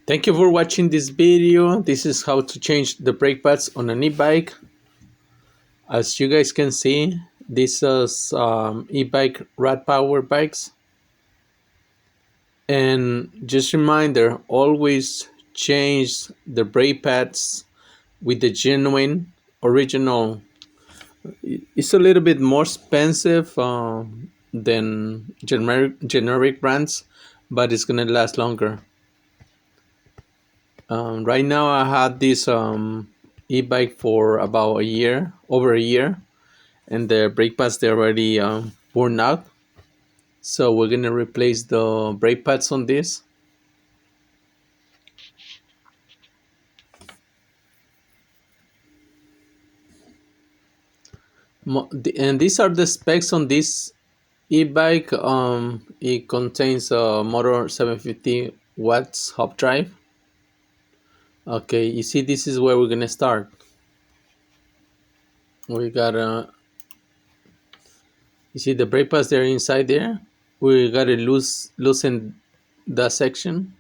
Thank you for watching this video. This is how to change the brake pads on an e-bike. As you guys can see, this is e-bike rad power bikes. And just reminder, always change the brake pads with the genuine original. It's a little bit more expensive than generic brands, but it's gonna last longer. Right now I had this e-bike for about over a year, and the brake pads they're already worn out. So we're gonna replace the brake pads on this. And these are the specs on this e-bike. It contains a motor 750 watts hub drive. Okay, you see, this is where we're gonna start. We gotta, you see the brake pads, they're inside there. We gotta loosen that section.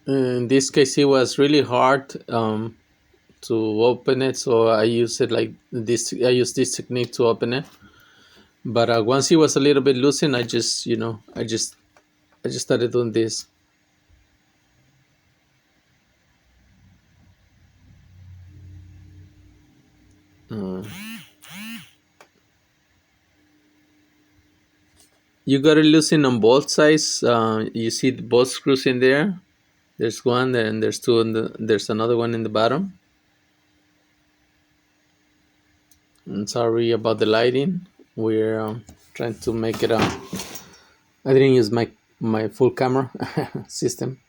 In this case, it was really hard to open it, so I used it like this. I used this technique to open it. But once it was a little bit loosened, I just started doing this. You gotta loosen on both sides. You see both screws in there. There's one, and there's two, and there's another one in the bottom. I'm sorry about the lighting. We're trying to make it. I didn't use my full camera system.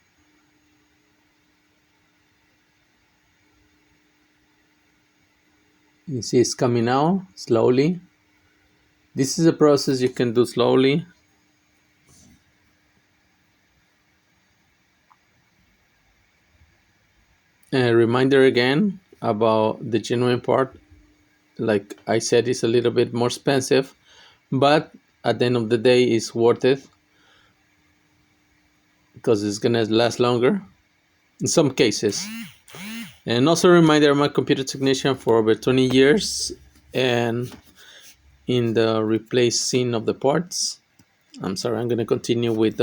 You see, it's coming out slowly. This is a process you can do slowly. A reminder again about the genuine part. Like I said, it's a little bit more expensive, but at the end of the day, it's worth it because it's gonna last longer in some cases. And also a reminder, I'm a computer technician for over 20 years, and in the replacing of the parts, I'm sorry, I'm gonna continue with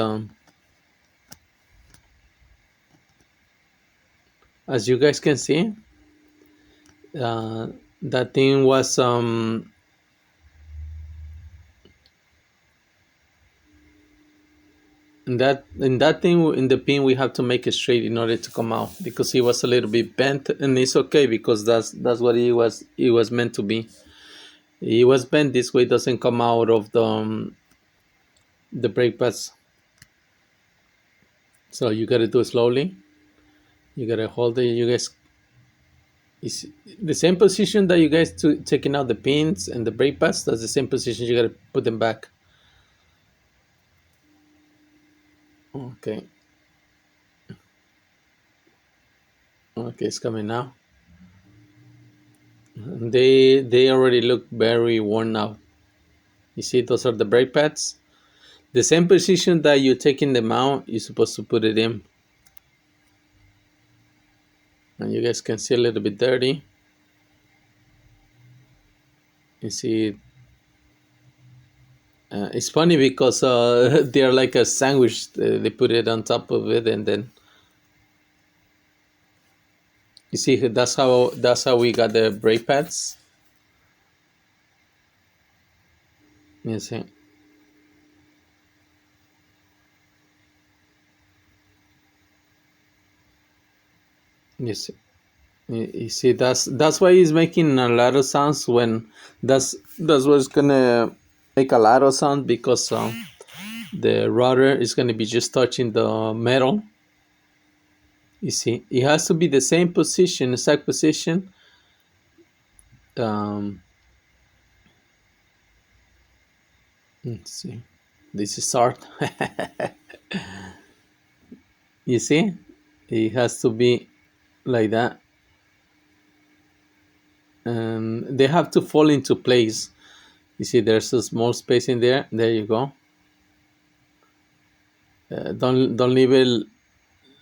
as you guys can see, that thing was in that thing in the pin we have to make it straight in order to come out, because it was a little bit bent, and it's okay because that's what it was meant to be. It was bent this way, it doesn't come out of the brake pads. So you gotta do it slowly. You gotta hold it. You guys, it's the same position that you guys taking out the pins and the brake pads. That's the same position. You gotta put them back. Okay. Okay, it's coming now. They already look very worn out. You see, those are the brake pads. The same position that you're taking them out, you're supposed to put it in. And you guys can see a little bit dirty. You see, it's funny because they're like a sandwich. They put it on top of it, and then you see that's how we got the brake pads. You see. Yes, you see, that's why he's making a lot of sounds when that's what's gonna make a lot of sound, because the rudder is gonna be just touching the metal. You see, it has to be the same position, exact position. Let's see, this is hard. You see, it has to be like that. And they have to fall into place. You see, there's a small space in there. There you go. Don't leave it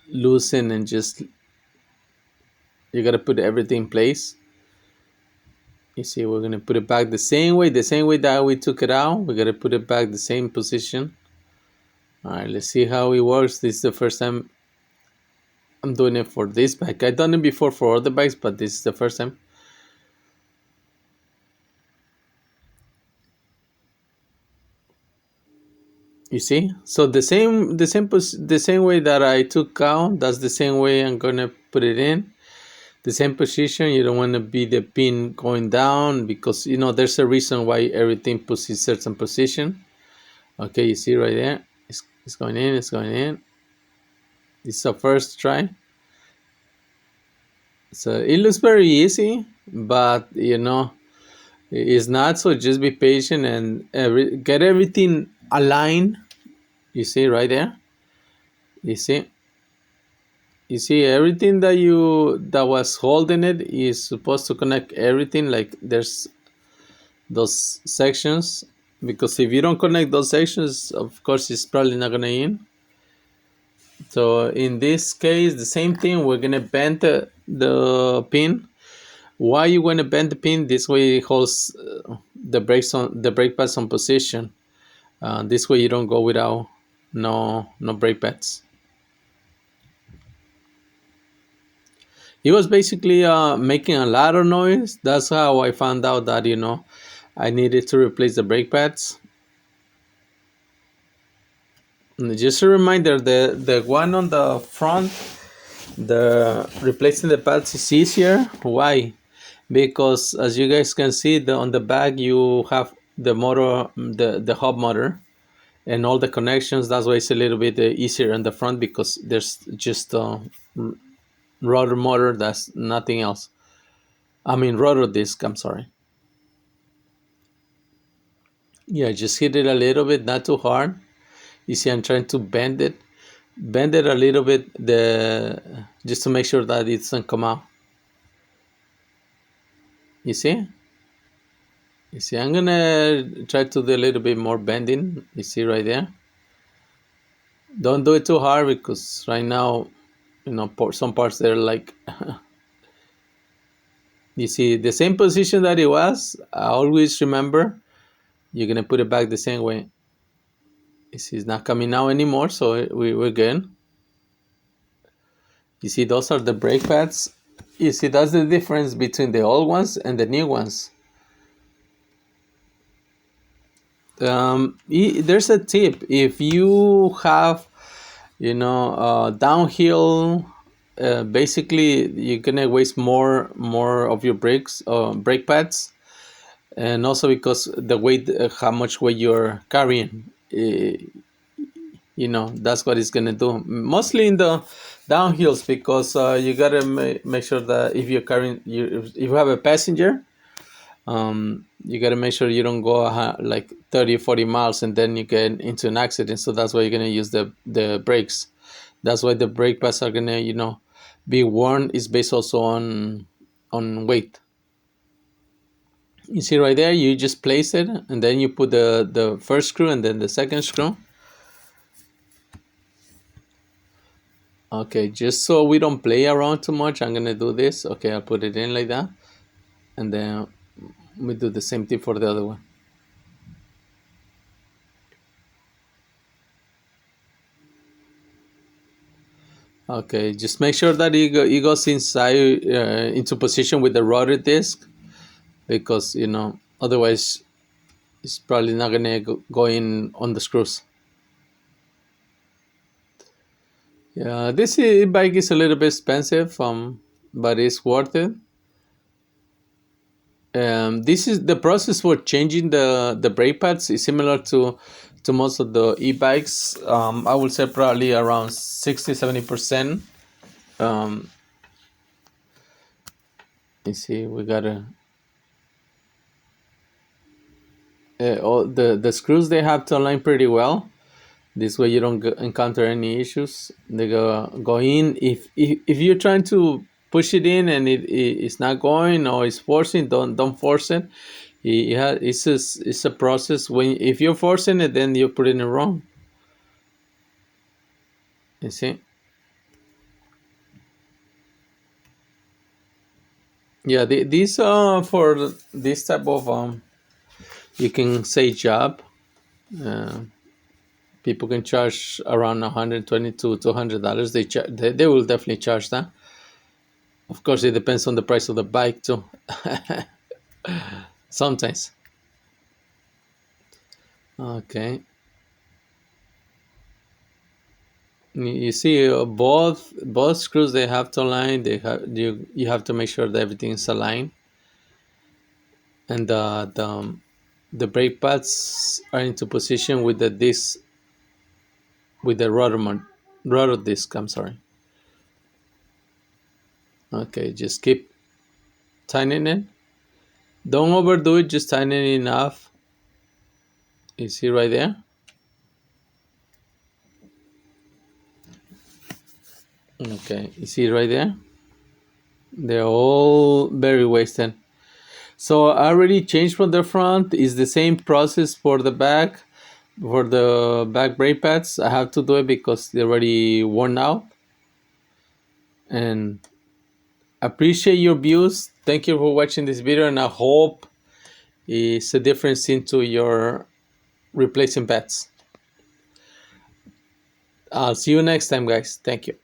loosen, and just you gotta put everything in place. You see, we're gonna put it back the same way that we took it out. We gotta put it back the same position. All right, let's see how it works. This is the first time I'm doing it for this bike. I've done it before for other bikes, but this is the first time. You see, so the same way that I took out, that's the same way I'm gonna put it in. The same position. You don't want to be the pin going down, because there's a reason why everything puts in certain position. Okay, you see right there, it's going in, it's going in. It's a first try, so it looks very easy, but it's not. So just be patient and get everything aligned. You see right there, you see everything that was holding it is supposed to connect everything. Like, there's those sections, because if you don't connect those sections, of course it's probably not gonna in. So in this case, the same thing, we're gonna bend the pin. Why you want to bend the pin? This way it holds the brake pads on position. This way you don't go without no brake pads. It was basically making a lot of noise. That's how I found out that I needed to replace the brake pads. And just a reminder, the one on the front, the replacing the pads is easier. Why? Because as you guys can see, on the back you have the motor, the hub motor, and all the connections. That's why it's a little bit easier in the front, because there's just rotor motor. That's nothing else. I mean, rotor disc. I'm sorry. Yeah, just hit it a little bit, not too hard. You see, I'm trying to bend it a little bit, just to make sure that it doesn't come out. You see? You see, I'm gonna try to do a little bit more bending. You see right there? Don't do it too hard, because right now, some parts they're like, you see, the same position that it was. I always remember, you're gonna put it back the same way. You see, it's not coming out anymore, so we're good. You see, those are the brake pads. You see, that's the difference between the old ones and the new ones. There's a tip. If you have, downhill, basically you're gonna waste more of your brake pads, and also because the weight, how much weight you're carrying. That's what it's gonna do. Mostly in the downhills, because you gotta make sure that if you're carrying, if you have a passenger, you got to make sure you don't go like 30 40 miles and then you get into an accident. So that's why you're going to use the brakes. That's why the brake pads are going to be worn, is based also on weight. You see right there, you just place it, and then you put the first screw and then the second screw. Okay, just so we don't play around too much, I'm going to do this. Okay, I'll put it in like that, and then we do the same thing for the other one. Okay, just make sure that it goes inside, into position with the rotor disc, because otherwise it's probably not gonna go in on the screws. Yeah, this bike is a little bit expensive, but it's worth it. This is the process for changing the brake pads is similar to most of the e-bikes. I would say probably around 60-70%. You see, we gotta all the screws, they have to align pretty well. This way you don't encounter any issues. They go in. If you're trying to push it in and it's not going, or it's forcing, don't force it. It's a process. If you're forcing it, then you're putting it wrong. You see? Yeah, these for this type of you can say job. Uh, People can charge around 120 to $200. They will definitely charge that. Of course, it depends on the price of the bike too. Sometimes. Okay. You see, both screws they have to align. You have to make sure that everything is aligned, and the brake pads are into position with the disc with the rotor disc. I'm sorry. Okay, just keep tightening it. Don't overdo it. Just tighten it enough. You see right there. Okay, you see right there. They're all very wasted. So I already changed from the front. It's the same process for the back. For the back brake pads, I have to do it because they're already worn out. And appreciate your views. Thank you for watching this video, and I hope it's a difference into your replacing pads. I'll see you next time, guys. Thank you.